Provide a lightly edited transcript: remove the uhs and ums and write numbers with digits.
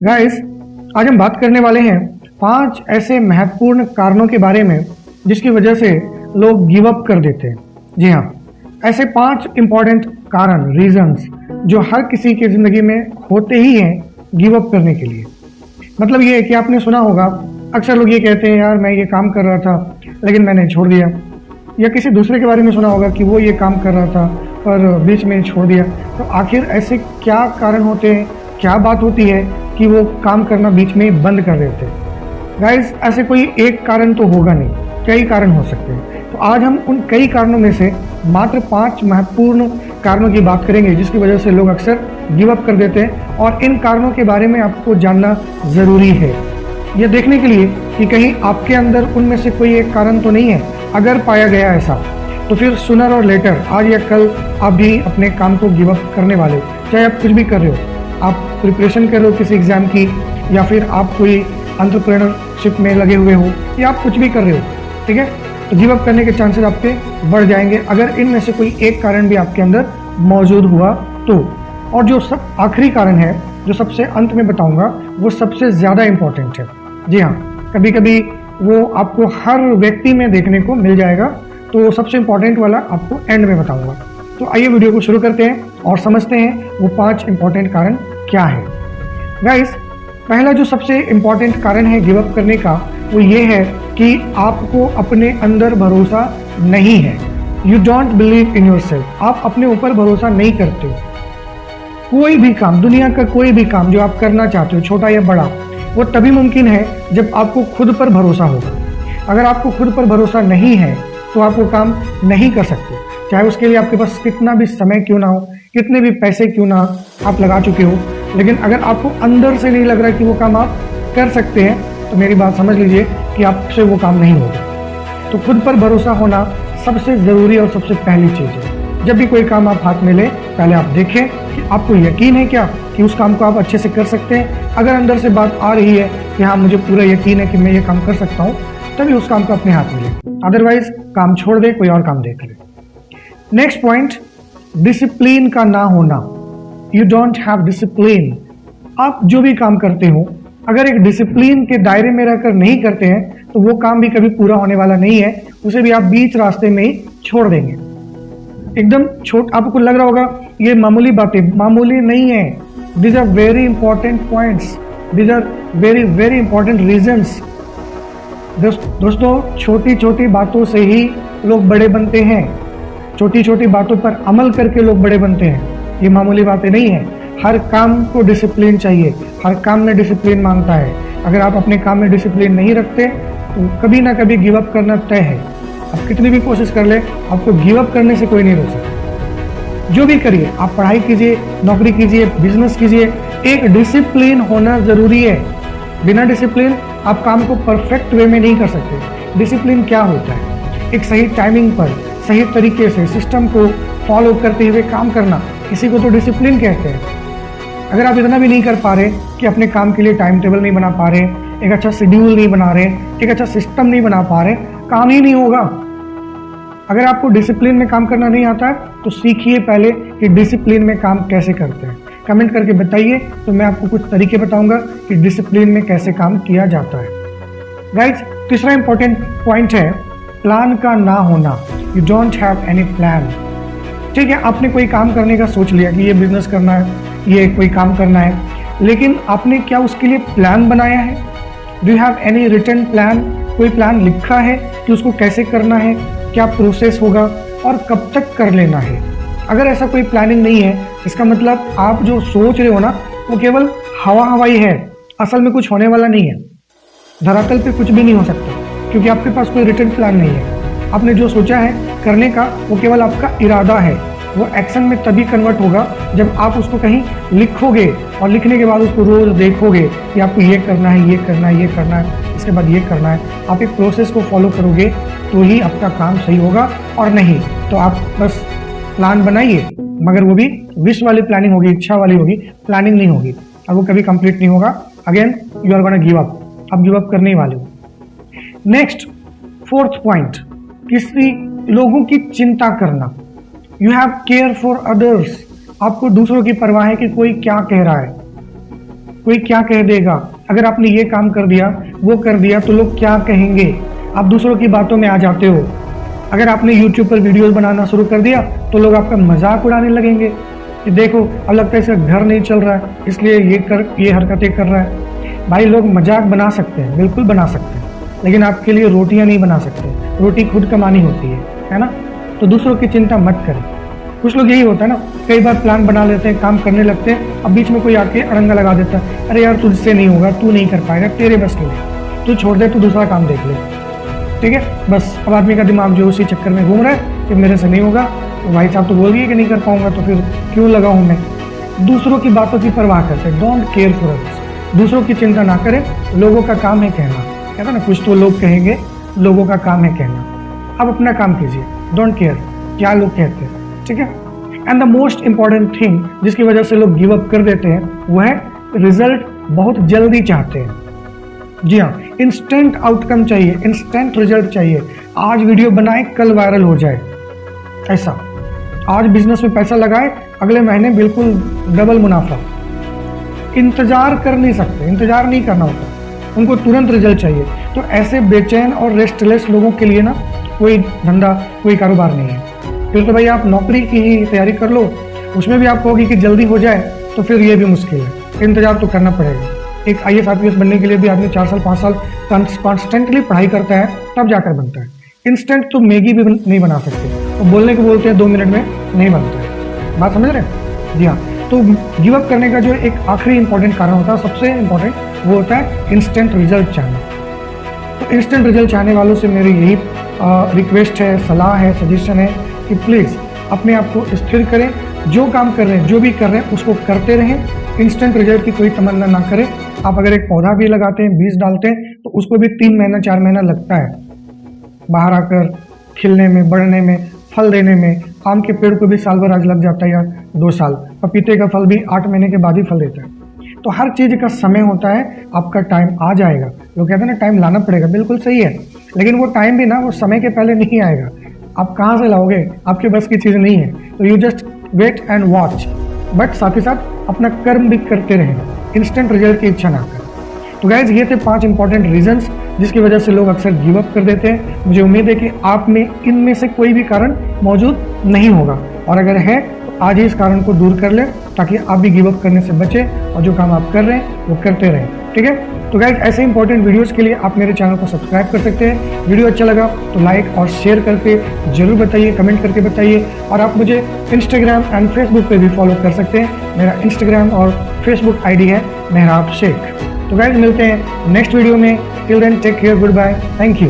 Guys, आज हम बात करने वाले हैं 5 ऐसे महत्वपूर्ण कारणों के बारे में जिसकी वजह से लोग गिव अप कर देते हैं। जी हाँ, ऐसे 5 इंपॉर्टेंट कारण, रीजंस जो हर किसी की जिंदगी में होते ही हैं गिव अप करने के लिए। मतलब ये है कि आपने सुना होगा, अक्सर लोग ये कहते हैं यार मैं ये काम कर रहा था लेकिन मैंने छोड़ दिया, या किसी दूसरे के बारे में सुना होगा कि वो ये काम कर रहा था पर बीच में छोड़ दिया। तो आखिर ऐसे क्या कारण होते हैं, क्या बात होती है कि वो काम करना बीच में बंद कर देते हैं? गाइस, ऐसे कोई एक कारण तो होगा नहीं, कई कारण हो सकते हैं। तो आज हम उन कई कारणों में से मात्र 5 महत्वपूर्ण कारणों की बात करेंगे जिसकी वजह से लोग अक्सर गिव अप कर देते हैं, और इन कारणों के बारे में आपको जानना ज़रूरी है यह देखने के लिए कि कहीं आपके अंदर उनमें से कोई एक कारण तो नहीं है। अगर पाया गया ऐसा तो फिर सूनर और लेटर, आज या कल, आप भी अपने काम को गिव अप करने वाले हो। चाहे आप कुछ भी कर रहे हो, आप प्रिपरेशन कर रहे हो किसी एग्ज़ाम की, या फिर आप कोई एंटरप्रेन्योरशिप में लगे हुए हो, या आप कुछ भी कर रहे हो, ठीक है, तो गिव अप करने के चांसेस आपके बढ़ जाएंगे अगर इनमें से कोई एक कारण भी आपके अंदर मौजूद हुआ तो। और जो सब आखिरी कारण है, जो सबसे अंत में बताऊंगा, वो सबसे ज़्यादा इम्पोर्टेंट है। जी हाँ, कभी कभी वो आपको हर व्यक्ति में देखने को मिल जाएगा, तो सबसे इम्पोर्टेंट वाला आपको एंड में बताऊंगा। तो आइए वीडियो को शुरू करते हैं और समझते हैं वो 5 इंपॉर्टेंट कारण क्या है। गाइस, पहला जो सबसे इम्पॉर्टेंट कारण है गिव अप करने का, वो ये है कि आपको अपने अंदर भरोसा नहीं है। You don't believe in yourself. आप अपने ऊपर भरोसा नहीं करते हो। कोई भी काम, दुनिया का कोई भी काम जो आप करना चाहते हो, छोटा या बड़ा, वो तभी मुमकिन है जब आपको खुद पर भरोसा होगा। अगर आपको खुद पर भरोसा नहीं है तो आप वो काम नहीं कर सकते, चाहे उसके लिए आपके पास कितना भी समय क्यों ना हो, कितने भी पैसे क्यों ना आप लगा चुके हो। लेकिन अगर आपको अंदर से नहीं लग रहा कि वो काम आप कर सकते हैं, तो मेरी बात समझ लीजिए कि आपसे वो काम नहीं होगा। तो खुद पर भरोसा होना सबसे ज़रूरी और सबसे पहली चीज़ है। जब भी कोई काम आप हाथ में लें, पहले आप देखें कि आपको यकीन है क्या कि उस काम को आप अच्छे से कर सकते हैं। अगर अंदर से बात आ रही है कि हाँ, मुझे पूरा यकीन है कि मैं ये काम कर सकता हूँ, तभी उस काम को अपने हाथ में लें। अदरवाइज काम छोड़ दे, कोई और काम देख ले। नेक्स्ट पॉइंट, डिसिप्लिन का ना होना। You don't have discipline. आप जो भी काम करते हो, अगर एक डिसिप्लिन के दायरे में रहकर नहीं करते हैं तो वो काम भी कभी पूरा होने वाला नहीं है। उसे भी आप बीच रास्ते में ही छोड़ देंगे। एकदम आपको लग रहा होगा ये मामूली बातें, मामूली नहीं है। These are very important points, these are very very important reasons. दोस्तों, छोटी छोटी बातों से ही लोग बड़े बनते हैं। छोटी छोटी बातों पर अमल करके लोग बड़े बनते हैं। ये मामूली बातें नहीं है। हर काम को डिसिप्लिन चाहिए, हर काम में डिसिप्लिन मांगता है। अगर आप अपने काम में डिसिप्लिन नहीं रखते तो कभी ना कभी गिव अप करना तय है। आप कितनी भी कोशिश कर ले, आपको गिव अप करने से कोई नहीं रोक सकता। जो भी करिए, आप पढ़ाई कीजिए, नौकरी कीजिए, बिजनेस कीजिए, एक डिसिप्लिन होना ज़रूरी है। बिना डिसिप्लिन आप काम को परफेक्ट वे में नहीं कर सकते। डिसिप्लिन क्या होता है? एक सही टाइमिंग पर, सही तरीके से सिस्टम को फॉलो करते हुए काम करना, इसी को तो डिसिप्लिन कहते हैं। अगर आप इतना भी नहीं कर पा रहे कि अपने काम के लिए टाइम टेबल नहीं बना पा रहे, एक अच्छा शेड्यूल नहीं बना रहे, एक अच्छा सिस्टम नहीं बना पा रहे, काम ही नहीं होगा। अगर आपको डिसिप्लिन में काम करना नहीं आता है तो सीखिए पहले कि डिसिप्लिन में काम कैसे करते हैं। कमेंट करके बताइए, तो मैं आपको कुछ तरीके बताऊंगा कि डिसिप्लिन में कैसे काम किया जाता है। गाइस, तीसरा इंपॉर्टेंट पॉइंट है प्लान का ना होना। You don't have any plan. ठीक है, आपने कोई काम करने का सोच लिया कि ये बिजनेस करना है, ये कोई काम करना है, लेकिन आपने क्या उसके लिए प्लान बनाया है? Do you have any written plan? कोई प्लान लिखा है कि उसको कैसे करना है, क्या प्रोसेस होगा और कब तक कर लेना है? अगर ऐसा कोई प्लानिंग नहीं है, इसका मतलब आप जो सोच रहे हो ना, वो केवल हवा हवाई है, असल में कुछ होने वाला नहीं है। धरातल पे कुछ भी नहीं हो सकता, क्योंकि आपके पास कोई रिटन प्लान नहीं है। आपने जो सोचा है करने का, वो केवल आपका इरादा है। वो एक्शन में तभी कन्वर्ट होगा जब आप उसको कहीं लिखोगे, और लिखने के बाद उसको रोज देखोगे कि आपको ये करना है, ये करना है, ये करना है, इसके बाद ये करना है। आप एक प्रोसेस को फॉलो करोगे तो ही आपका काम सही होगा, और नहीं तो आप बस प्लान बनाइए, मगर वो भी विश वाली प्लानिंग होगी, इच्छा वाली होगी, प्लानिंग नहीं होगी, और वो कभी कंप्लीट नहीं होगा। Again you are gonna give up. आप गिव अप करने ही वाले हो। नेक्स्ट, फोर्थ पॉइंट, किसी लोगों की चिंता करना। You have care for others. आपको दूसरों की परवाह है कि कोई क्या कह रहा है, कोई क्या कह देगा, अगर आपने ये काम कर दिया वो कर दिया तो लोग क्या कहेंगे, आप दूसरों की बातों में आ जाते हो। अगर आपने YouTube पर वीडियोस बनाना शुरू कर दिया तो लोग आपका मजाक उड़ाने लगेंगे कि देखो अब लगता है इसका घर नहीं चल रहा है इसलिए ये हरकतें कर रहा है। भाई लोग मजाक बना सकते हैं, बिल्कुल बना सकते हैं, लेकिन आपके लिए रोटियां नहीं बना सकते। रोटी खुद कमानी होती है ना। तो दूसरों की चिंता मत करें। कुछ लोग यही होता है ना, कई बार प्लान बना लेते हैं, काम करने लगते हैं, अब बीच में कोई आके अड़ंगा लगा देता है, अरे यार तुझसे नहीं होगा, तू नहीं कर पाएगा, तेरे बस की नहीं, तू छोड़ दे, तू दूसरा काम देख ले। ठीक है, बस अब आदमी का दिमाग जो उसी चक्कर में घूम रहा है कि मेरे से नहीं होगा, तो भाई साहब तो बोल दिए कि नहीं कर पाऊंगा तो फिर क्यों लगाऊं मैं। दूसरों की बातों की परवाह करते हैं, डोंट केयर फॉर अदर्स। दूसरों की चिंता ना करें, लोगों का काम है कहना, कहता ना कुछ तो लोग कहेंगे, लोगों का काम है कहना। अब अपना काम कीजिए, डोंट केयर क्या लोग कहते हैं। ठीक है, and the most important thing जिसकी वजह से लोग गिव अप कर देते हैं वो है रिजल्ट बहुत जल्दी चाहते हैं। जी हाँ, इंस्टेंट आउटकम चाहिए, इंस्टेंट रिजल्ट चाहिए। आज वीडियो बनाए कल वायरल हो जाए, ऐसा। आज बिजनेस में पैसा लगाए अगले महीने बिल्कुल डबल मुनाफा। इंतजार कर नहीं सकते, इंतजार नहीं करना होता, उनको तुरंत रिजल्ट चाहिए। तो ऐसे बेचैन और रेस्टलेस लोगों के लिए ना कोई धंधा, कोई कारोबार नहीं है। फिर तो भाई आप नौकरी की ही तैयारी कर लो, उसमें भी आप कहोगे कि जल्दी हो जाए तो फिर ये भी मुश्किल है, इंतजार तो करना पड़ेगा। एक IAS IPS बनने के लिए भी आदमी 4 साल 5 साल कॉन्स्टेंटली पढ़ाई करता है तब जाकर बनता है। इंस्टेंट तो मैगी भी नहीं बना सकते, तो बोलने को बोलते हैं 2 मिनट में नहीं बनता है। बात समझ रहे हैं? जी हाँ, तो गिव अप करने का जो एक आखिरी इंपॉर्टेंट कारण होता है, सबसे इंपॉर्टेंट, वो होता है इंस्टेंट रिजल्ट चाहना। तो इंस्टेंट रिजल्ट चाहने वालों से मेरी यही रिक्वेस्ट है, सलाह है, सजेशन है कि प्लीज़ अपने आप को स्थिर करें, जो काम कर रहे हैं, जो भी कर रहे हैं उसको करते रहें। इंस्टेंट रिजल्ट की कोई तमन्ना ना करें। आप अगर एक पौधा भी लगाते हैं, बीज डालते हैं, तो उसको भी 3 महीना 4 महीना लगता है बाहर आकर खिलने में, बढ़ने में, फल देने में। आम के पेड़ को भी साल भर आज लग जाता है या 2 साल। पपीते का फल भी 8 महीने के बाद ही फल देता है। तो हर चीज़ का समय होता है, आपका टाइम आ जाएगा। लोग कहते हैं ना टाइम लाना पड़ेगा, बिल्कुल सही है, लेकिन वो टाइम भी ना वो समय के पहले नहीं आएगा। आप कहाँ से लाओगे, आपके बस की चीज़ नहीं है। तो you just wait and watch, but साथ ही साथ अपना कर्म भी करते रहें, इंस्टेंट रिजल्ट की इच्छा ना करें। तो गाइज ये थे 5 इंपॉर्टेंट रीजंस जिसकी वजह से लोग अक्सर गिव अप कर देते हैं। मुझे उम्मीद है कि आप में इनमें से कोई भी कारण मौजूद नहीं होगा, और अगर है तो आज ही इस कारण को दूर कर लें ताकि आप भी गिव अप करने से बचें और जो काम आप कर रहे हैं वो करते रहें। ठीक है, तो गाइज ऐसे इंपॉर्टेंट वीडियोस के लिए आप मेरे चैनल को सब्सक्राइब कर सकते हैं। वीडियो अच्छा लगा तो लाइक और शेयर करके जरूर बताइए, कमेंट करके बताइए। और आप मुझे इंस्टाग्राम एंड फेसबुक पे भी फॉलो कर सकते हैं। मेरा इंस्टाग्राम और फेसबुक ID है मेहराब शेख। तो गाइज मिलते हैं नेक्स्ट वीडियो में। Till then take care, good bye, thank you.